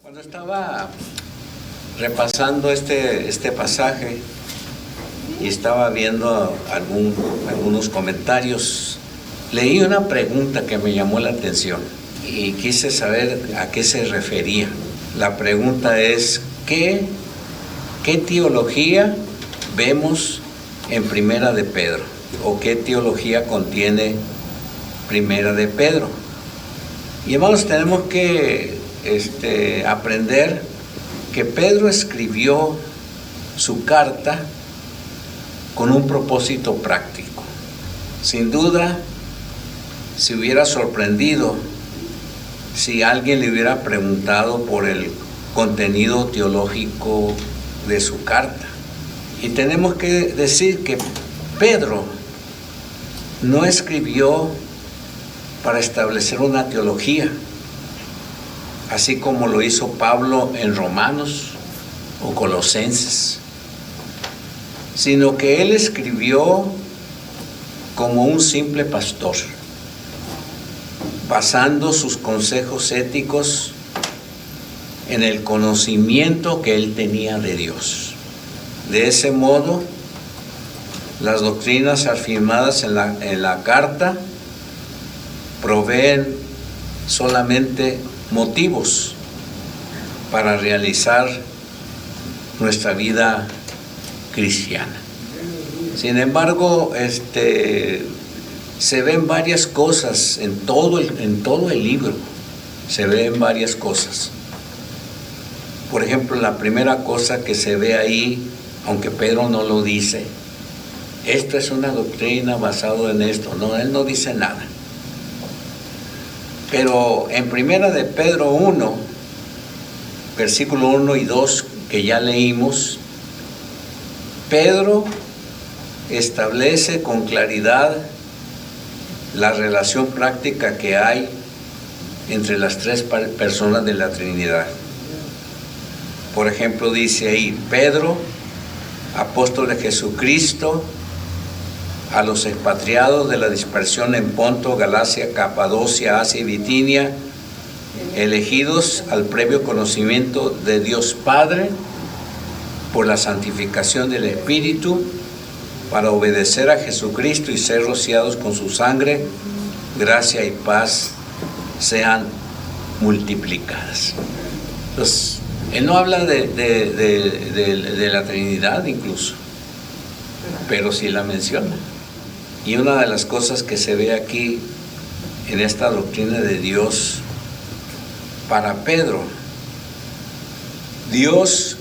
Cuando estaba repasando este pasaje y estaba viendo algunos comentarios, leí una pregunta que me llamó la atención y quise saber a qué se refería. La pregunta es, ¿qué teología vemos en Primera de Pedro? ¿O qué teología contiene Primera de Pedro? Y hermanos, tenemos que aprender que Pedro escribió su carta con un propósito práctico. Sin duda, se hubiera sorprendido si alguien le hubiera preguntado por el contenido teológico de su carta. Y tenemos que decir que Pedro no escribió para establecer una teología, así como lo hizo Pablo en Romanos o Colosenses, sino que él escribió como un simple pastor, basando sus consejos éticos en el conocimiento que él tenía de Dios. De ese modo, las doctrinas afirmadas en la carta proveen solamente motivos para realizar nuestra vida cristiana. Sin embargo, se ven varias cosas en todo el libro, se ven varias cosas. Por ejemplo, la primera cosa que se ve ahí, aunque Pedro no lo dice, esto es una doctrina basada en esto. No, él no dice nada. Pero en Primera de Pedro 1, versículo 1 y 2, que ya leímos, Pedro establece con claridad la relación práctica que hay entre las tres personas de la Trinidad. Por ejemplo, dice ahí, Pedro, apóstol de Jesucristo, a los expatriados de la dispersión en Ponto, Galacia, Capadocia, Asia y Bitinia, elegidos al previo conocimiento de Dios Padre por la santificación del Espíritu, para obedecer a Jesucristo y ser rociados con su sangre, gracia y paz sean multiplicadas. Entonces, él no habla de la Trinidad incluso, pero sí la menciona. Y una de las cosas que se ve aquí en esta doctrina de Dios para Pedro, Dios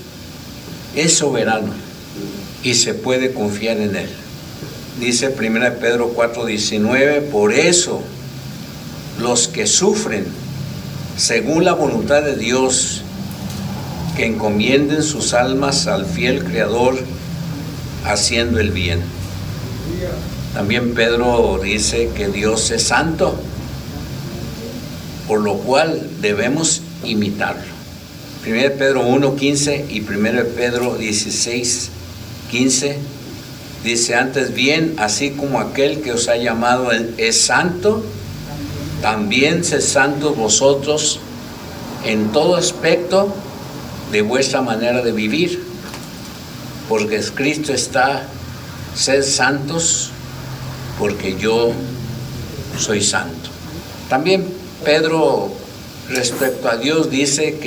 es soberano y se puede confiar en él. Dice 1 Pedro 4:19, por eso los que sufren según la voluntad de Dios, que encomienden sus almas al fiel Creador, haciendo el bien. También Pedro dice que Dios es santo, por lo cual debemos imitarlo. 1 Pedro 1:15 y 1 Pedro 16:15 dice, antes bien, así como aquel que os ha llamado es santo, también sed santos vosotros en todo aspecto de vuestra manera de vivir, porque Cristo está, sed santos, porque yo soy santo. También Pedro, respecto a Dios, dice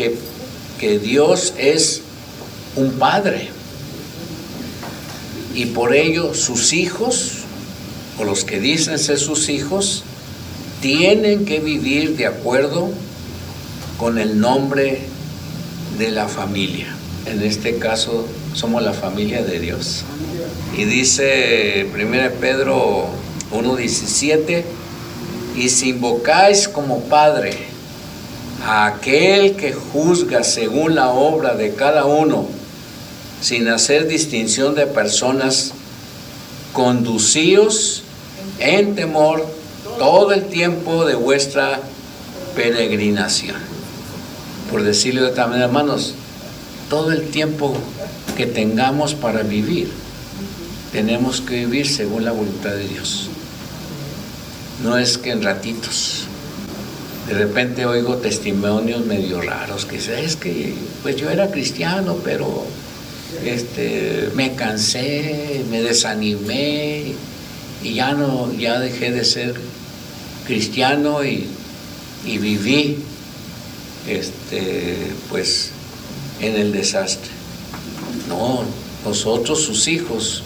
que Dios es un Padre, y por ello sus hijos, o los que dicen ser sus hijos, tienen que vivir de acuerdo con el nombre de la familia. En este caso, somos la familia de Dios. Y dice 1 Pedro 1:17, y si invocáis como Padre a aquel que juzga según la obra de cada uno, sin hacer distinción de personas, conducíos en temor todo el tiempo de vuestra peregrinación. Por decirlo de esta manera, hermanos, todo el tiempo que tengamos para vivir, tenemos que vivir según la voluntad de Dios. No es que en ratitos. De repente oigo testimonios medio raros que dicen, es que pues yo era cristiano, pero me cansé, me desanimé y ya dejé de ser cristiano y viví pues en el desastre. No, nosotros sus hijos,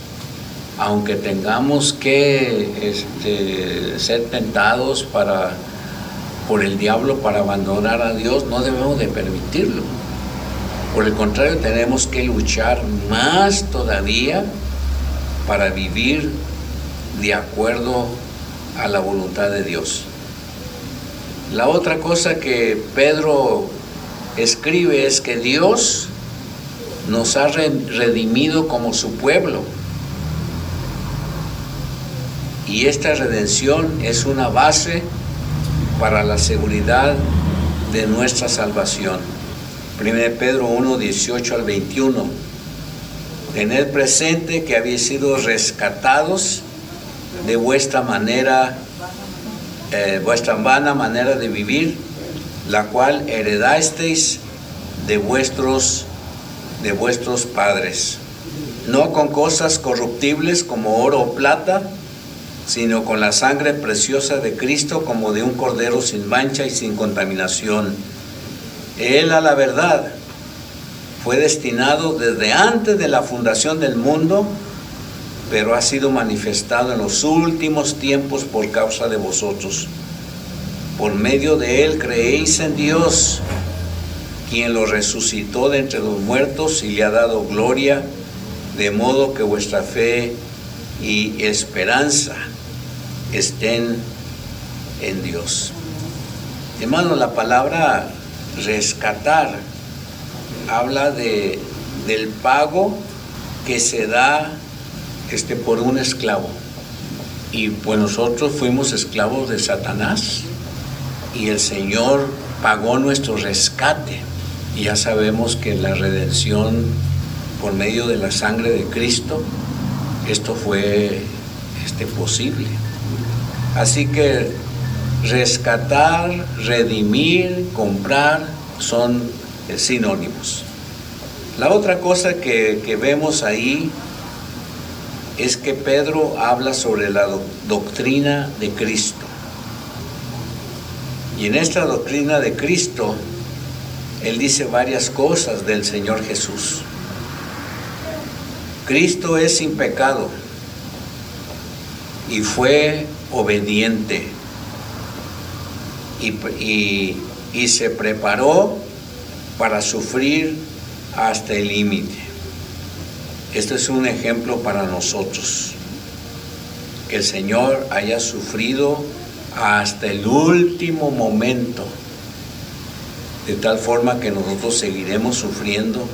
aunque tengamos que ser tentados por el diablo para abandonar a Dios, no debemos de permitirlo. Por el contrario, tenemos que luchar más todavía para vivir de acuerdo a la voluntad de Dios. La otra cosa que Pedro escribe es que Dios nos ha redimido como su pueblo. Y esta redención es una base para la seguridad de nuestra salvación. 1 Pedro 1, 18 al 21. Tened presente que habéis sido rescatados de vuestra vana manera de vivir, la cual heredasteis de vuestros padres, no con cosas corruptibles como oro o plata, sino con la sangre preciosa de Cristo, como de un cordero sin mancha y sin contaminación. Él, a la verdad, fue destinado desde antes de la fundación del mundo, pero ha sido manifestado en los últimos tiempos por causa de vosotros. Por medio de él creéis en Dios, quien lo resucitó de entre los muertos y le ha dado gloria, de modo que vuestra fe y esperanza estén en Dios. Hermano, la palabra rescatar habla del pago que se da por un esclavo. Y pues nosotros fuimos esclavos de Satanás y el Señor pagó nuestro rescate. Y ya sabemos que la redención por medio de la sangre de Cristo, esto fue posible. Así que rescatar, redimir, comprar son sinónimos. La otra cosa que vemos ahí es que Pedro habla sobre la doctrina de Cristo. Y en esta doctrina de Cristo, él dice varias cosas del Señor Jesús. Cristo es sin pecado y fue obediente y se preparó para sufrir hasta el límite. Este es un ejemplo para nosotros, que el Señor haya sufrido hasta el último momento, de tal forma que nosotros seguiremos sufriendo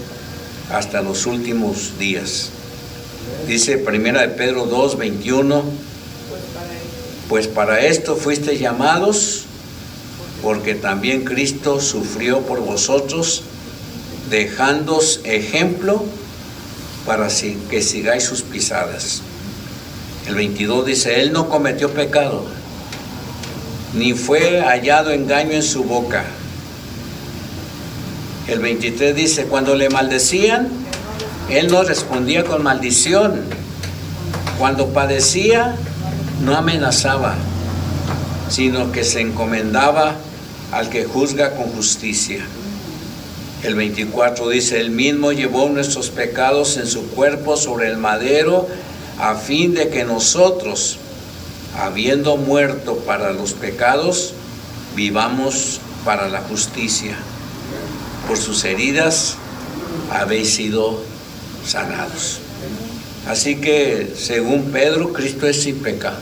hasta los últimos días. Dice 1 Pedro 2, 21, pues para esto fuisteis llamados, porque también Cristo sufrió por vosotros, dejándoos ejemplo para que sigáis sus pisadas. El 22 dice, él no cometió pecado, ni fue hallado engaño en su boca. El 23 dice, cuando le maldecían, él no respondía con maldición. Cuando padecía, no amenazaba, sino que se encomendaba al que juzga con justicia. El 24 dice, él mismo llevó nuestros pecados en su cuerpo sobre el madero, a fin de que nosotros, habiendo muerto para los pecados, vivamos para la justicia. Por sus heridas habéis sido sanados. Así que, según Pedro, Cristo es sin pecado.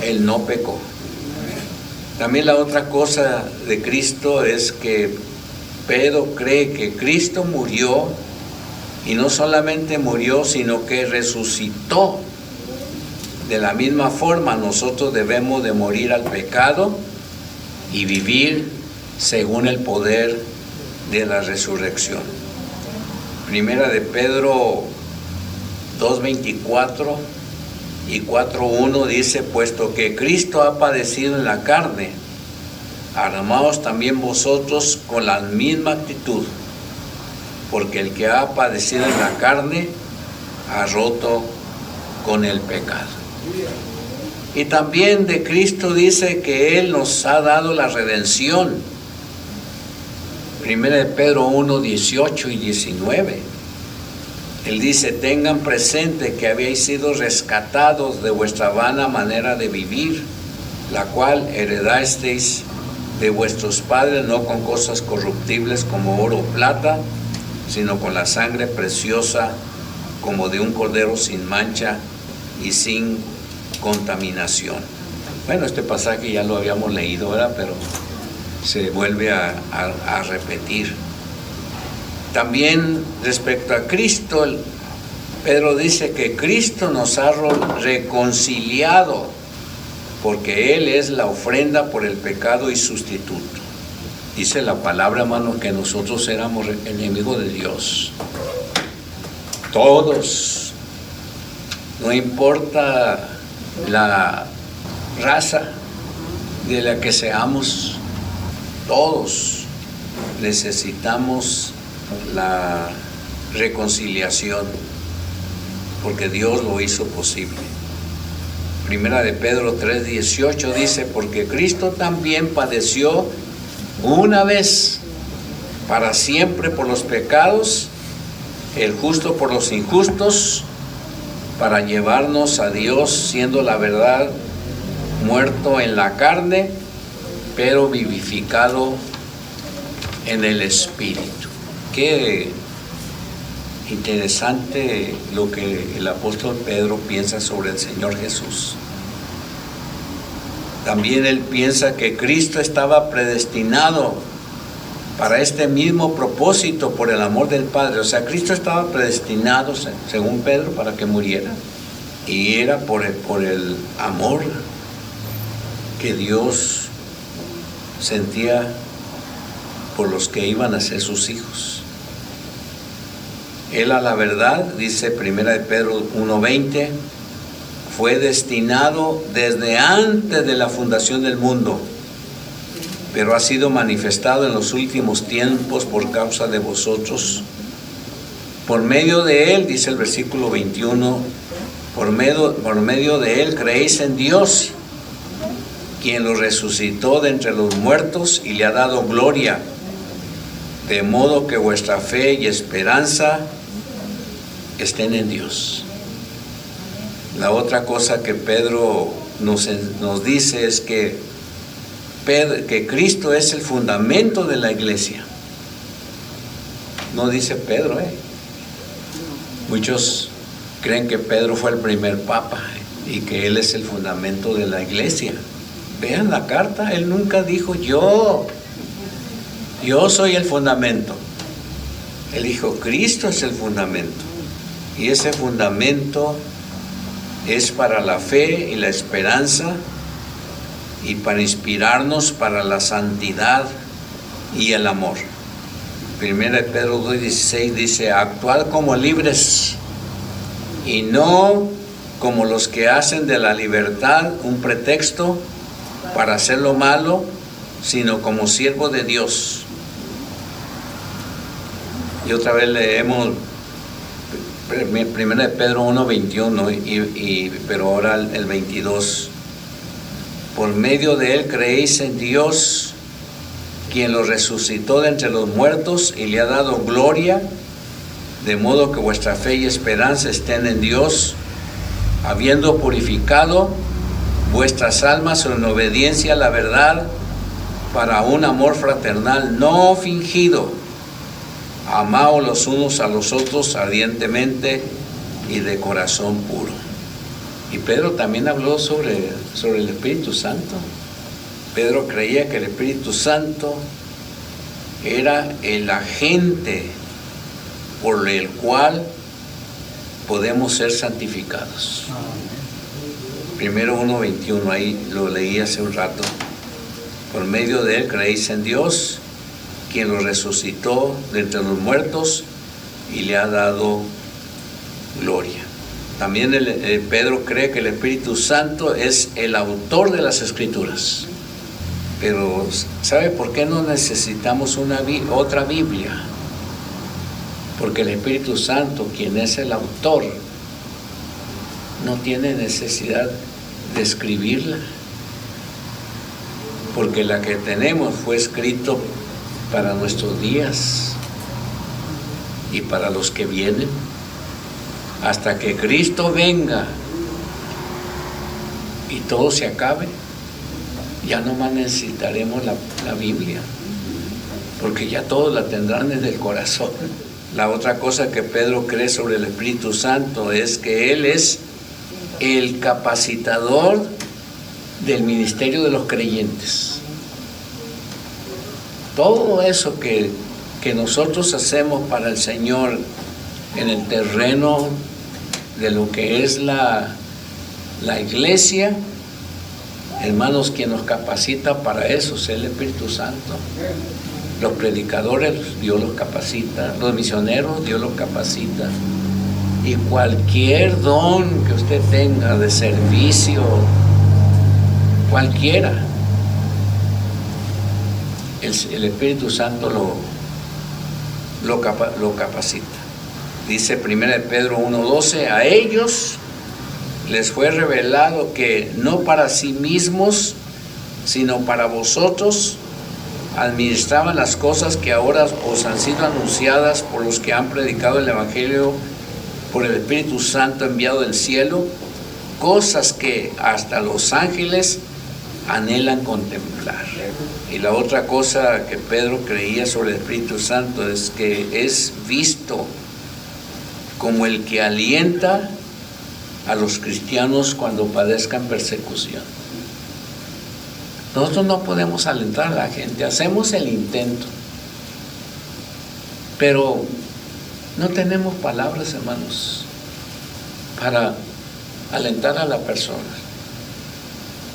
Él no pecó. También la otra cosa de Cristo es que Pedro cree que Cristo murió, y no solamente murió, sino que resucitó. De la misma forma, nosotros debemos de morir al pecado y vivir según el poder de la resurrección. Primera de Pedro 2:24 y 4:1 dice, puesto que Cristo ha padecido en la carne, armaos también vosotros con la misma actitud, porque el que ha padecido en la carne ha roto con el pecado. Y también de Cristo dice que Él nos ha dado la redención. 1 de Pedro 1, 18 y 19. Él dice: tengan presente que habéis sido rescatados de vuestra vana manera de vivir, la cual heredasteis de vuestros padres, no con cosas corruptibles como oro o plata, sino con la sangre preciosa como de un cordero sin mancha y sin contaminación. Bueno, este pasaje ya lo habíamos leído, ¿verdad? Pero se vuelve a repetir. También respecto a Cristo, Pedro dice que Cristo nos ha reconciliado, porque Él es la ofrenda por el pecado y sustituto. Dice la palabra, hermano, que nosotros éramos enemigos de Dios. Todos, no importa la raza de la que seamos, todos necesitamos la reconciliación, porque Dios lo hizo posible. Primera de Pedro 3:18 dice: porque Cristo también padeció una vez para siempre por los pecados, el justo por los injustos, para llevarnos a Dios, siendo la verdad muerto en la carne, pero vivificado en el Espíritu. Qué interesante lo que el apóstol Pedro piensa sobre el Señor Jesús. También él piensa que Cristo estaba predestinado para este mismo propósito por el amor del Padre. O sea, Cristo estaba predestinado, según Pedro, para que muriera. Y era por el amor que Dios sentía por los que iban a ser sus hijos. Él, a la verdad, dice 1 de Pedro 1:20, fue destinado desde antes de la fundación del mundo, pero ha sido manifestado en los últimos tiempos por causa de vosotros. Por medio de Él, dice el versículo 21, por medio de Él creéis en Dios, quien lo resucitó de entre los muertos y le ha dado gloria, de modo que vuestra fe y esperanza estén en Dios. La otra cosa que Pedro nos dice es que Cristo es el fundamento de la iglesia. No dice Pedro, Muchos creen que Pedro fue el primer papa y que él es el fundamento de la iglesia. Vean la carta, él nunca dijo yo soy el fundamento. Él dijo Cristo es el fundamento. Y ese fundamento es para la fe y la esperanza y para inspirarnos para la santidad y el amor. 1 Pedro 2:16 dice: actuad como libres y no como los que hacen de la libertad un pretexto para hacer lo malo, sino como siervos de Dios. Y otra vez leemos 1 de Pedro 1:21, pero ahora el 22. Por medio de Él creéis en Dios, quien lo resucitó de entre los muertos y le ha dado gloria, de modo que vuestra fe y esperanza estén en Dios, habiendo purificado vuestras almas en obediencia a la verdad, para un amor fraternal no fingido. Amaos los unos a los otros ardientemente y de corazón puro. Y Pedro también habló sobre el Espíritu Santo. Pedro creía que el Espíritu Santo era el agente por el cual podemos ser santificados. Primero 1:21, ahí lo leí hace un rato. Por medio de Él creéis en Dios, quien lo resucitó de entre los muertos y le ha dado gloria. También Pedro cree que el Espíritu Santo es el autor de las Escrituras. Pero ¿sabe por qué no necesitamos otra Biblia? Porque el Espíritu Santo, quien es el autor, no tiene necesidad de escribirla, porque la que tenemos fue escrito para nuestros días y para los que vienen. Hasta que Cristo venga y todo se acabe, ya no más necesitaremos la Biblia, porque ya todos la tendrán en el corazón. La otra cosa que Pedro cree sobre el Espíritu Santo es que Él es el capacitador del ministerio de los creyentes. Todo eso que nosotros hacemos para el Señor en el terreno de lo que es la iglesia, hermanos, quien nos capacita para eso es el Espíritu Santo. Los predicadores, Dios los capacita. Los misioneros, Dios los capacita. Y cualquier don que usted tenga de servicio, cualquiera, el Espíritu Santo lo capacita. Dice 1 Pedro 1:12, a ellos les fue revelado que no para sí mismos, sino para vosotros, administraban las cosas que ahora os han sido anunciadas por los que han predicado el Evangelio por el Espíritu Santo enviado del cielo, cosas que hasta los ángeles anhelan contemplar. Y la otra cosa que Pedro creía sobre el Espíritu Santo es que es visto como el que alienta a los cristianos cuando padezcan persecución. Nosotros no podemos alentar a la gente, hacemos el intento, pero no tenemos palabras, hermanos, para alentar a la persona.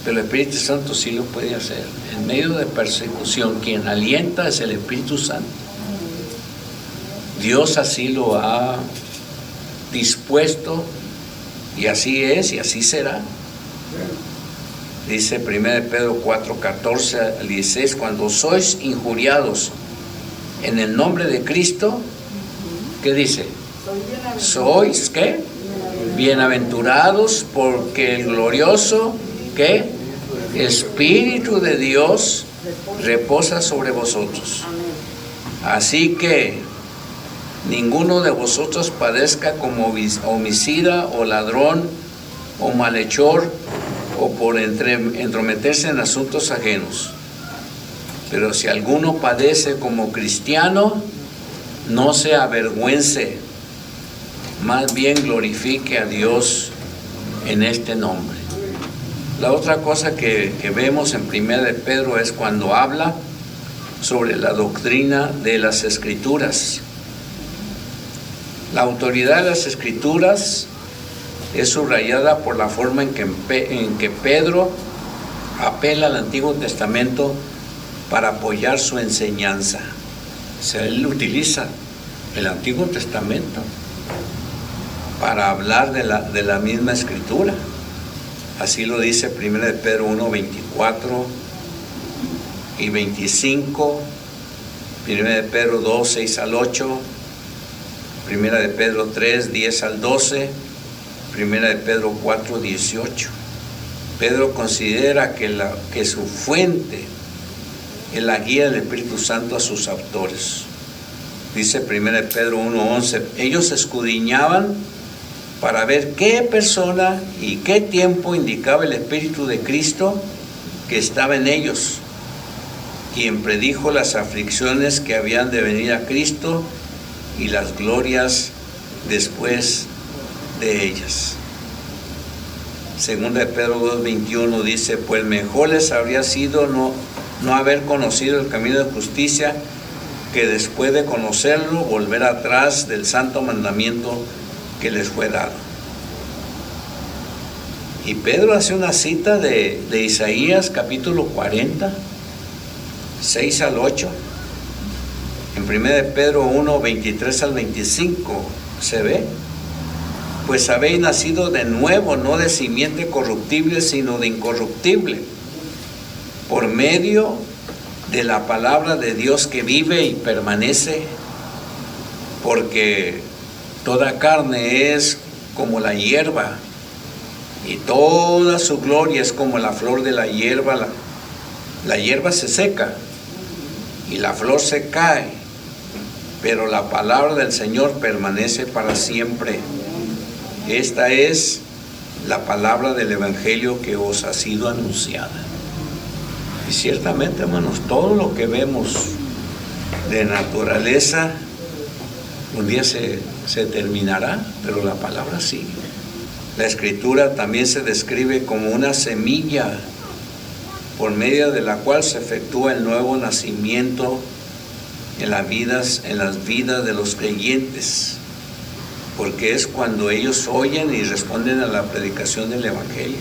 Pero el Espíritu Santo sí lo puede hacer. En medio de persecución, quien alienta es el Espíritu Santo. Dios así lo ha dispuesto, y así es y así será. Dice 1 Pedro 4:14 al 16, cuando sois injuriados en el nombre de Cristo, ¿qué dice? Sois, ¿qué? Bienaventurados, porque el glorioso, ¿qué? Espíritu de Dios reposa sobre vosotros. Así que ninguno de vosotros padezca como homicida o ladrón o malhechor o por entrometerse en asuntos ajenos. Pero si alguno padece como cristiano, no se avergüence, más bien glorifique a Dios en este nombre. La otra cosa que vemos en 1 de Pedro es cuando habla sobre la doctrina de las Escrituras. La autoridad de las Escrituras es subrayada por la forma en que Pedro apela al Antiguo Testamento para apoyar su enseñanza. O sea, él utiliza el Antiguo Testamento para hablar de la misma Escritura. Así lo dice 1 de Pedro 1, 24 y 25, 1 de Pedro 2, 6 al 8, 1 de Pedro 3, 10 al 12, 1 de Pedro 4, 18. Pedro considera que su fuente es la guía del Espíritu Santo a sus autores. Dice 1 de Pedro 1, 11, ellos escudriñaban para ver qué persona y qué tiempo indicaba el Espíritu de Cristo que estaba en ellos, quien predijo las aflicciones que habían de venir a Cristo y las glorias después de ellas. Segunda de Pedro 2:21 dice, pues mejor les habría sido no haber conocido el camino de justicia, que después de conocerlo volver atrás del santo mandamiento que les fue dado. Y Pedro hace una cita de Isaías capítulo 40, 6 al 8. En 1 de Pedro 1, 23 al 25 se ve, pues habéis nacido de nuevo, no de simiente corruptible, sino de incorruptible, por medio de la palabra de Dios que vive y permanece, porque toda carne es como la hierba, y toda su gloria es como la flor de la hierba. La hierba se seca y la flor se cae, pero la palabra del Señor permanece para siempre. Esta es la palabra del Evangelio que os ha sido anunciada. Y ciertamente, hermanos, todo lo que vemos de naturaleza un día se terminará, pero la palabra sigue. La Escritura también se describe como una semilla por medio de la cual se efectúa el nuevo nacimiento en las vidas de los creyentes, porque es cuando ellos oyen y responden a la predicación del Evangelio.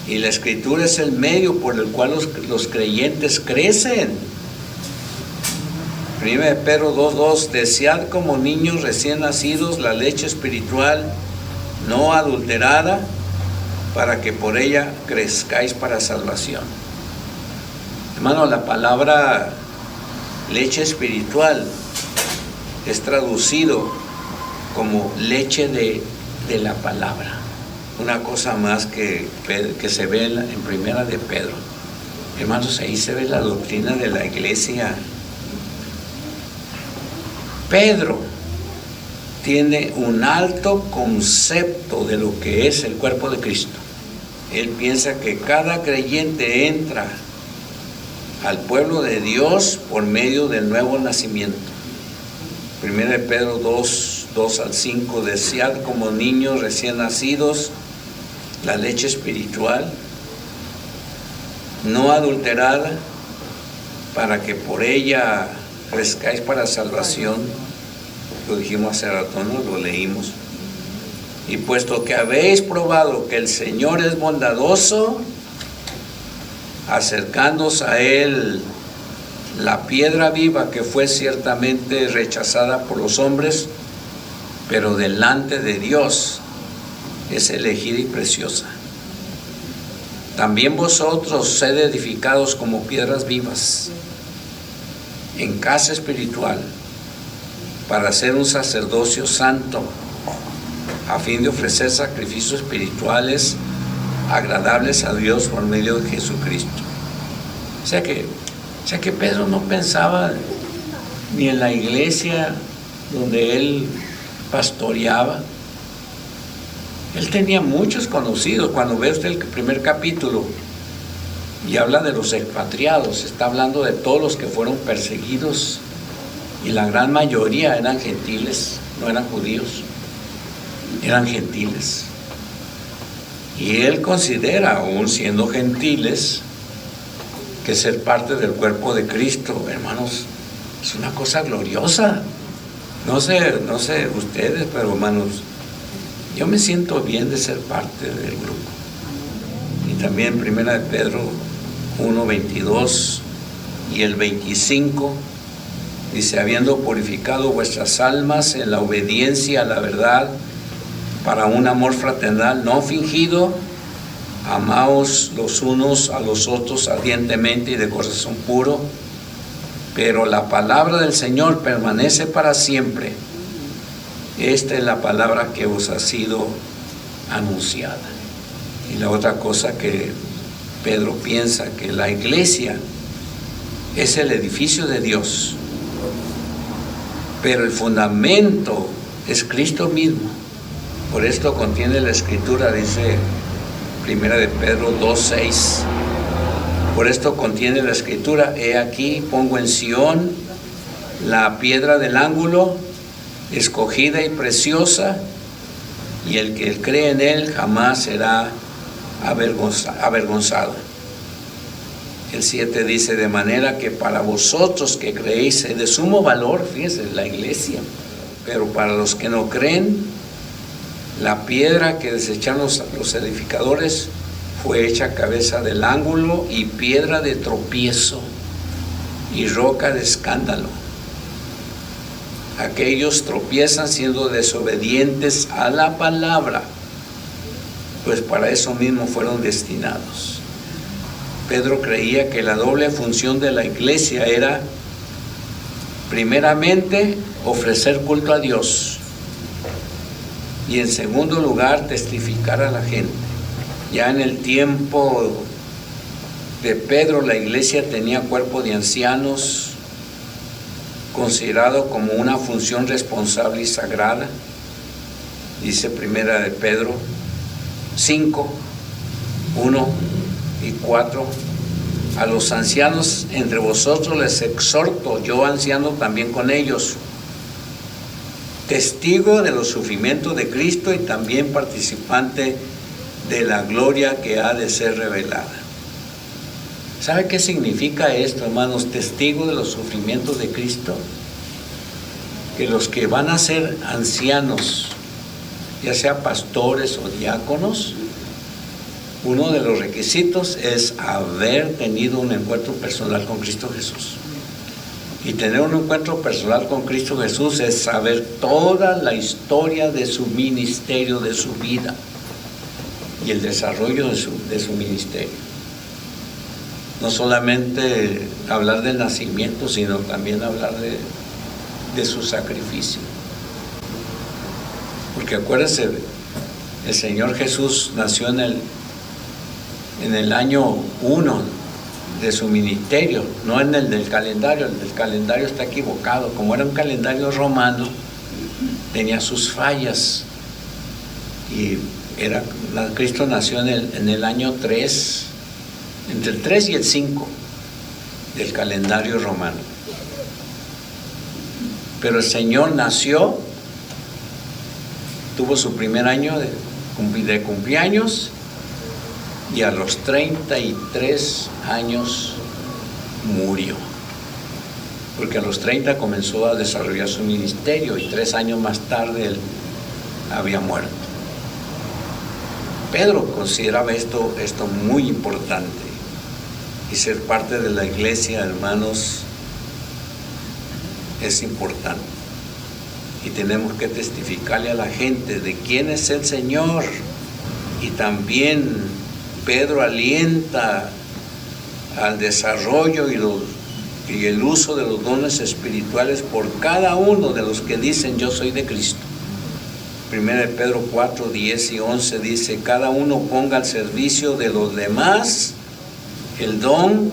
Y la Escritura es el medio por el cual los creyentes crecen. 1 Pedro 2:2: desead como niños recién nacidos la leche espiritual no adulterada, para que por ella crezcáis para salvación. Hermano, la palabra leche espiritual es traducido como leche de la palabra. Una cosa más que se ve en primera de Pedro. Hermanos, ahí se ve la doctrina de la iglesia. Pedro tiene un alto concepto de lo que es el cuerpo de Cristo. Él piensa que cada creyente entra al pueblo de Dios por medio del nuevo nacimiento. 1 Pedro 2:2-5: desead como niños recién nacidos la leche espiritual no adulterada, para que por ella crezcáis para salvación. Lo dijimos hace rato, ¿no? Lo leímos. Y puesto que habéis probado que el Señor es bondadoso, acercándoos a Él la piedra viva que fue ciertamente rechazada por los hombres, pero delante de Dios es elegida y preciosa. También vosotros sed edificados como piedras vivas en casa espiritual, para ser un sacerdocio santo, a fin de ofrecer sacrificios espirituales agradables a Dios por medio de Jesucristo. O sea que Pedro no pensaba ni en la iglesia donde él pastoreaba. Él tenía muchos conocidos. Cuando ve usted el primer capítulo y habla de los expatriados, está hablando de todos los que fueron perseguidos, y la gran mayoría eran gentiles, no eran judíos, eran gentiles. Y él considera, aún siendo gentiles, que ser parte del cuerpo de Cristo, hermanos, es una cosa gloriosa. No sé ustedes, pero hermanos, yo me siento bien de ser parte del grupo. Y también 1 de Pedro 1:22 y el 25 dice: habiendo purificado vuestras almas en la obediencia a la verdad, para un amor fraternal no fingido, amaos los unos a los otros ardientemente y de corazón puro, pero la palabra del Señor permanece para siempre. Esta es la palabra que os ha sido anunciada. Y la otra cosa que Pedro piensa, que la iglesia es el edificio de Dios, pero el fundamento es Cristo mismo. Por esto contiene la Escritura, dice 1 de Pedro 2:6. Por esto contiene la Escritura: he aquí pongo en Sión la piedra del ángulo, escogida y preciosa, y el que cree en él jamás será avergonzado. El 7 dice: de manera que para vosotros que creéis es de sumo valor, fíjense, la iglesia, pero para los que no creen, la piedra que desecharon los edificadores fue hecha cabeza del ángulo y piedra de tropiezo y roca de escándalo. Aquellos tropiezan siendo desobedientes a la palabra, pues para eso mismo fueron destinados. Pedro creía que la doble función de la iglesia era, primeramente, ofrecer culto a Dios y en segundo lugar, testificar a la gente. Ya en el tiempo de Pedro, la iglesia tenía cuerpo de ancianos, considerado como una función responsable y sagrada. Dice primera de Pedro 5, 1 y 4. A los ancianos entre vosotros les exhorto, yo anciano también con ellos, testigo de los sufrimientos de Cristo y también participante de la gloria que ha de ser revelada. ¿Sabe qué significa esto, hermanos? Testigo de los sufrimientos de Cristo. Que los que van a ser ancianos, ya sea pastores o diáconos, uno de los requisitos es haber tenido un encuentro personal con Cristo Jesús. Y tener un encuentro personal con Cristo Jesús es saber toda la historia de su ministerio, de su vida y el desarrollo de su ministerio. No solamente hablar del nacimiento, sino también hablar de su sacrificio. Porque acuérdense, el Señor Jesús nació en el año 1 de su ministerio, no en el del calendario. El del calendario está equivocado. Como era un calendario romano, tenía sus fallas. Y Cristo nació en el año 3, entre el 3 y el 5 del calendario romano. Pero el Señor nació, tuvo su primer año de cumpleaños y a los 33 años murió. Porque a los 30 comenzó a desarrollar su ministerio y 3 años más tarde él había muerto. Pedro consideraba esto muy importante, y ser parte de la iglesia, hermanos, es importante. Y tenemos que testificarle a la gente de quién es el Señor. Y también Pedro alienta al desarrollo y el uso de los dones espirituales por cada uno de los que dicen yo soy de Cristo. 1 Pedro 4, 10 y 11 dice: cada uno ponga al servicio de los demás el don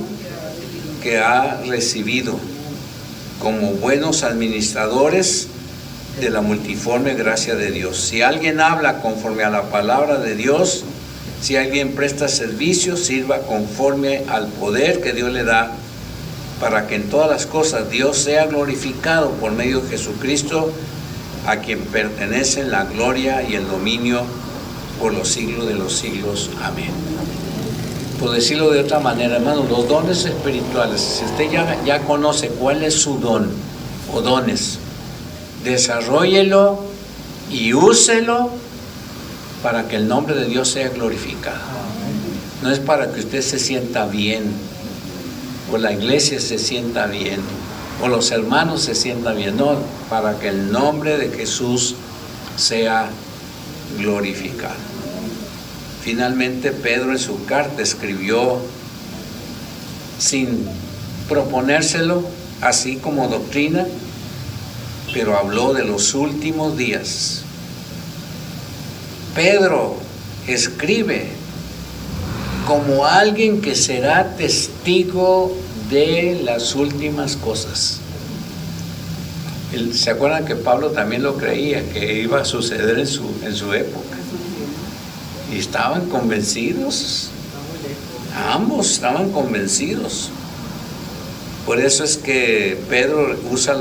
que ha recibido, como buenos administradores de la multiforme gracia de Dios. Si alguien habla conforme a la palabra de Dios, si alguien presta servicio, sirva conforme al poder que Dios le da, para que en todas las cosas Dios sea glorificado por medio de Jesucristo, a quien pertenecen la gloria y el dominio por los siglos de los siglos. Amén. Por decirlo de otra manera, hermanos, los dones espirituales, si usted ya conoce cuál es su don o dones, desarróllelo y úselo para que el nombre de Dios sea glorificado. No es para que usted se sienta bien, o la iglesia se sienta bien, o los hermanos se sientan bien, no, para que el nombre de Jesús sea glorificado. Finalmente, Pedro en su carta escribió, sin proponérselo así como doctrina, pero habló de los últimos días. Pedro escribe como alguien que será testigo de las últimas cosas. ¿Se acuerdan que Pablo también lo creía, que iba a suceder en su época? Y estaban convencidos, ambos estaban convencidos. Por eso es que Pedro usa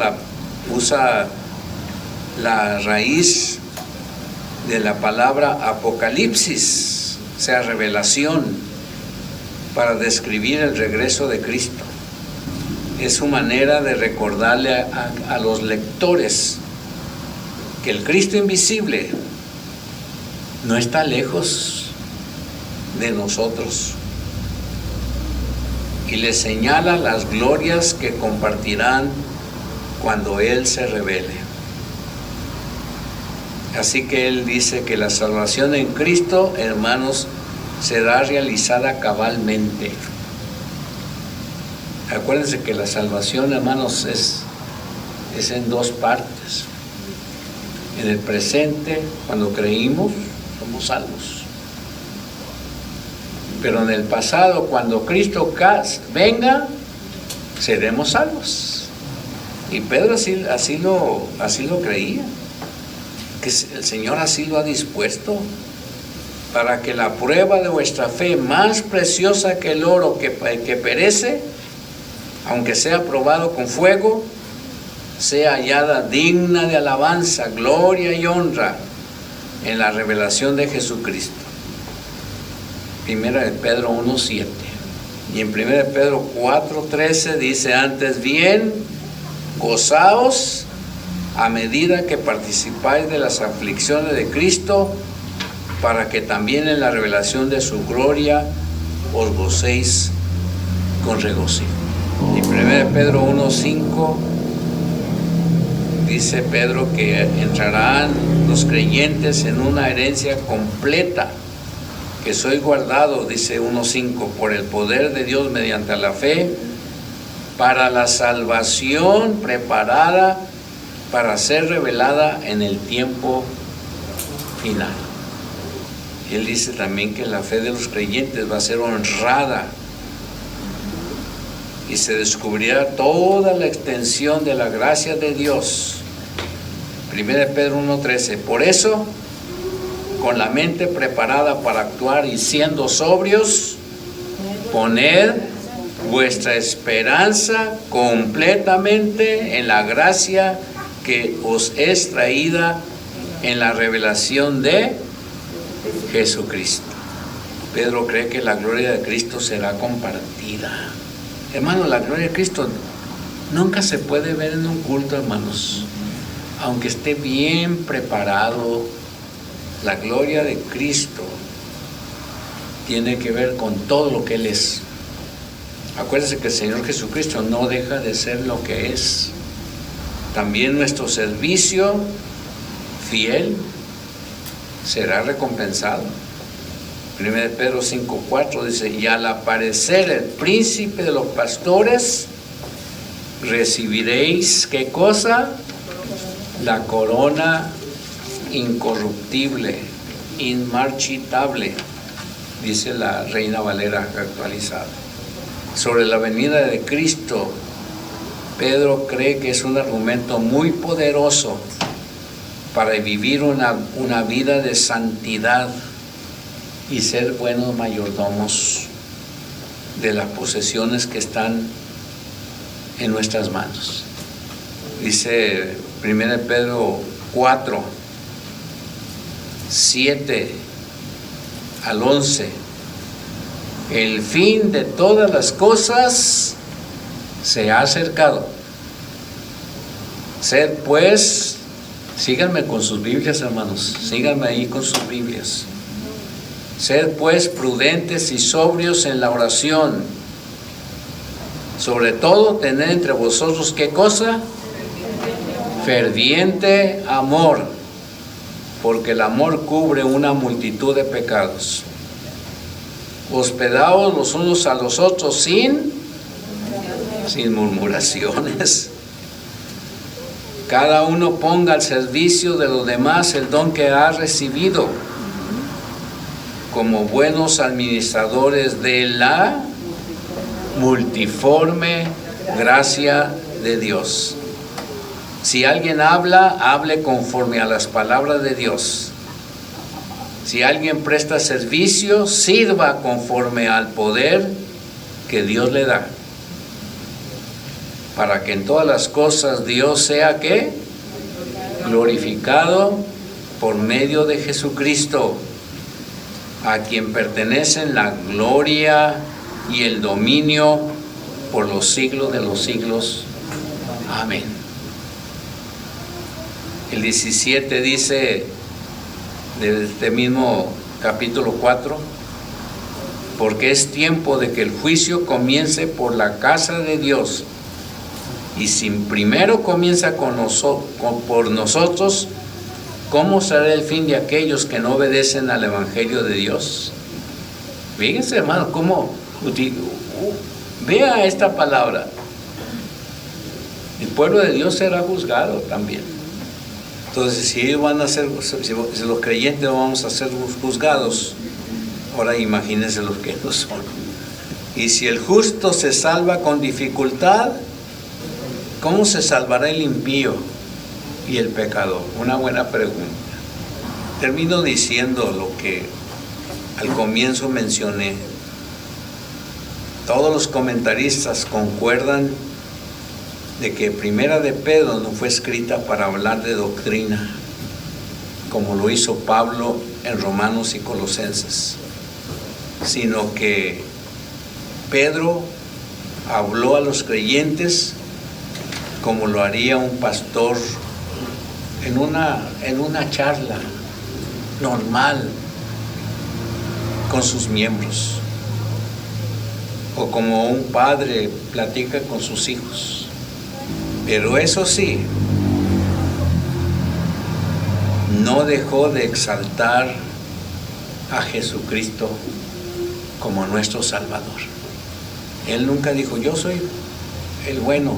la raíz de la palabra apocalipsis, o sea, revelación, para describir el regreso de Cristo. Es su manera de recordarle a los lectores que el Cristo invisible no está lejos de nosotros, y les señala las glorias que compartirán cuando Él se revele. Así que Él dice que la salvación en Cristo, hermanos, será realizada cabalmente. Acuérdense que la salvación, hermanos, es en dos partes. En el presente, cuando creímos, somos salvos. Pero en el pasado, cuando Cristo venga, seremos salvos. Y Pedro así lo creía, que el Señor así lo ha dispuesto, para que la prueba de vuestra fe, más preciosa que el oro que perece, aunque sea probado con fuego, sea hallada digna de alabanza, gloria y honra en la revelación de Jesucristo. Primera de Pedro 1:7. Y en Primera de Pedro 4:13 dice: antes bien, gozaos a medida que participáis de las aflicciones de Cristo, para que también en la revelación de su gloria os gocéis con regocijo. Y 1 Pedro 1:5 dice Pedro que entrarán los creyentes en una herencia completa, que sois guardados, dice 1:5, por el poder de Dios mediante la fe, para la salvación preparada para ser revelada en el tiempo final. Él dice también que la fe de los creyentes va a ser honrada y se descubrirá toda la extensión de la gracia de Dios. 1 Pedro 1:13. Por eso, con la mente preparada para actuar y siendo sobrios, poned vuestra esperanza completamente en la gracia que os es traída en la revelación de Jesucristo. Pedro cree que la gloria de Cristo será compartida. Hermano, la gloria de Cristo nunca se puede ver en un culto, hermanos. Aunque esté bien preparado, la gloria de Cristo tiene que ver con todo lo que Él es. Acuérdense que el Señor Jesucristo no deja de ser lo que es. También nuestro servicio fiel será recompensado. 1 Pedro 5:4 dice: y al aparecer el príncipe de los pastores, recibiréis, ¿qué cosa? La corona incorruptible, inmarchitable, dice la Reina Valera actualizada. Sobre la venida de Cristo, Pedro cree que es un argumento muy poderoso para vivir una vida de santidad y ser buenos mayordomos de las posesiones que están en nuestras manos. Dice 1 Pedro 4:7-11: el fin de todas las cosas se ha acercado. Sed pues, síganme con sus Biblias, hermanos, síganme ahí con sus Biblias. Sed pues prudentes y sobrios en la oración. Sobre todo, tened entre vosotros, ¿qué cosa? Ferviente amor, porque el amor cubre una multitud de pecados. Hospedaos los unos a los otros sin murmuraciones. Cada uno ponga al servicio de los demás el don que ha recibido, como buenos administradores de la multiforme gracia de Dios. Si alguien habla, hable conforme a las palabras de Dios. Si alguien presta servicio, sirva conforme al poder que Dios le da, para que en todas las cosas Dios sea, ¿qué? Glorificado por medio de Jesucristo, a quien pertenecen la gloria y el dominio por los siglos de los siglos. Amén. El 17 dice, de este mismo capítulo 4: porque es tiempo de que el juicio comience por la casa de Dios, y si primero comienza por nosotros, ¿cómo será el fin de aquellos que no obedecen al Evangelio de Dios? Fíjense, hermano, cómo Vea esta palabra. El pueblo de Dios será juzgado también. Entonces, si ellos van a ser, si los creyentes no vamos a ser juzgados, ahora imagínense los que no son. Y si el justo se salva con dificultad, ¿cómo se salvará el impío y el pecador? Una buena pregunta. Termino diciendo lo que al comienzo mencioné. Todos los comentaristas concuerdan de que Primera de Pedro no fue escrita para hablar de doctrina, como lo hizo Pablo en Romanos y Colosenses, sino que Pedro habló a los creyentes como lo haría un pastor en una charla normal con sus miembros, o como un padre platica con sus hijos. Pero eso sí, no dejó de exaltar a Jesucristo como nuestro Salvador. Él nunca dijo, yo soy el bueno.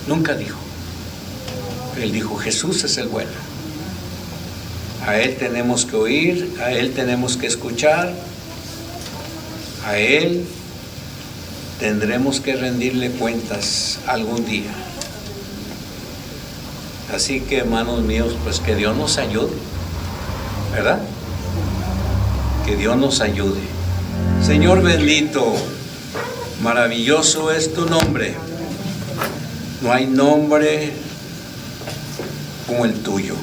Nunca dijo. Él dijo, Jesús es el bueno. A Él tenemos que oír, a Él tenemos que escuchar, a Él tendremos que rendirle cuentas algún día. Así que, hermanos míos, pues que Dios nos ayude, ¿verdad? Que Dios nos ayude. Señor bendito, maravilloso es tu nombre. No hay nombre como el tuyo,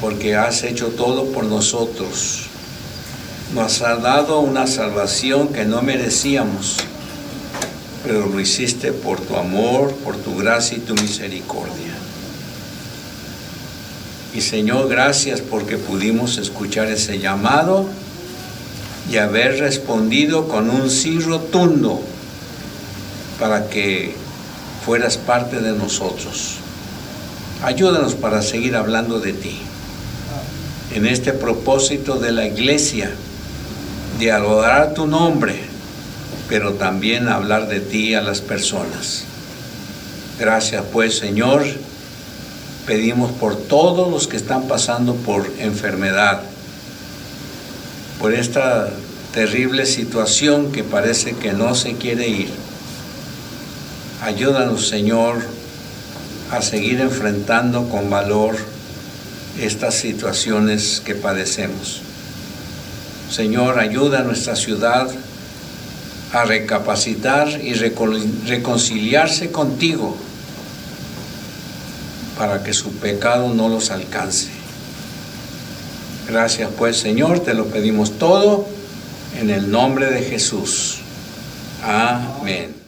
porque has hecho todo por nosotros. Nos has dado una salvación que no merecíamos, pero lo hiciste por tu amor, por tu gracia y tu misericordia. Y Señor, gracias porque pudimos escuchar ese llamado y haber respondido con un sí rotundo para que fueras parte de nosotros. Ayúdanos para seguir hablando de ti en este propósito de la iglesia, de adorar tu nombre, pero también hablar de ti a las personas. Gracias pues, Señor. Pedimos por todos los que están pasando por enfermedad, por esta terrible situación que parece que no se quiere ir. Ayúdanos, Señor, a seguir enfrentando con valor estas situaciones que padecemos. Señor, ayuda a nuestra ciudad a recapacitar y reconciliarse contigo para que su pecado no los alcance. Gracias pues, Señor, te lo pedimos todo en el nombre de Jesús. Amén.